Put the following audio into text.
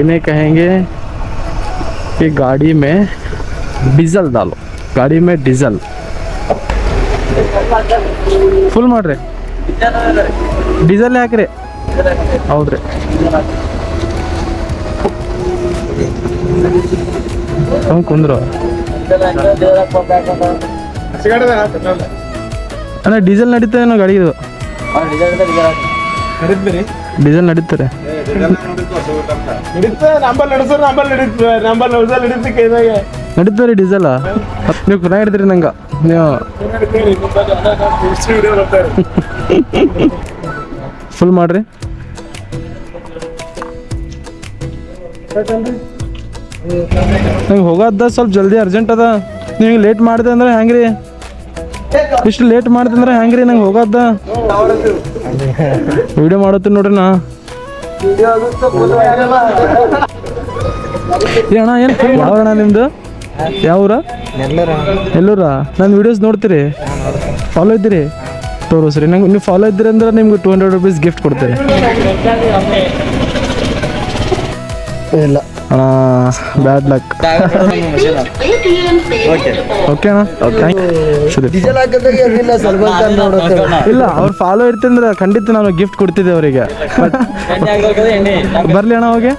इन्हें कहेंगे कि गाड़ी में डीजल डालो, गाड़ी में डीजल ಫುಲ್ ಮಾಡ್ರಿ, ಡೀಸೆಲ್ ಹಾಕ್ರಿ. ಹೌದ್ರಿ, ಕುಂದ್ರು ಅಣ್ಣ. ಡೀಸೆಲ್ ನಡೀತದೇನೋ ಗಾಡಿ ಇದು? ಡೀಸೆಲ್ ನಡೀತಾರೆ. ನಡೀತಾರೆ ಡೀಸೆಲ್. ನೀವು ಪುನಃ ಹಿಡಿದ್ರಿ ನಂಗೆ. ನೀವು ಫುಲ್ ಮಾಡ್ರಿ. ನಂಗೆ ಹೋಗೋದ ಸ್ವಲ್ಪ ಜಲ್ದಿ ಅರ್ಜೆಂಟ್ ಅದ. ನೀವು ಹಿಂಗೆ ಲೇಟ್ ಮಾಡಿದೆ ಅಂದ್ರೆ ಹೆಂಗ್ರಿ? ಇಷ್ಟು ಲೇಟ್ ಮಾಡಿದೆ ಅಂದ್ರೆ ಹೆಂಗ್ರಿ? ನಂಗೆ ಹೋಗೋದ ವಿಡಿಯೋ ಮಾಡತ್ತೀನಿ ನೋಡ್ರಿ ನಾ. ಅಣ್ಣ ಏನು ಫುಲ್ ಯಾವಣ್ಣ ನಿಮ್ದು? ಯಾವೂರ? ಎಲ್ಲೂರ? ನನ್ನ ವಿಡಿಯೋಸ್ ನೋಡ್ತೀರಿ? ಫಾಲೋ ಇದ್ದೀರಿ? ತೋರಿಸ್ರಿ ನಂಗೆ. ನೀವು ಫಾಲೋ ಇದ್ದೀರಿ ಅಂದ್ರೆ ನಿಮ್ಗೆ 200 ರೂಪೀಸ್ ಗಿಫ್ಟ್ ಕೊಡ್ತೀರಿ. ಇಲ್ಲ ಅಣ್ಣ, ಬ್ಯಾಡ್ ಲಕ್. ಓಕೆ ಅಣ್ಣ, ಇಲ್ಲ ಅವ್ರು ಫಾಲೋ ಇರ್ತಿಂದ್ರೆ ಖಂಡಿತ ನಾನು ಗಿಫ್ಟ್ ಕೊಡ್ತಿದ್ದೆ ಅವರಿಗೆ. ಬರ್ಲಿ ಅಣ್ಣ ಹೋಗಿ.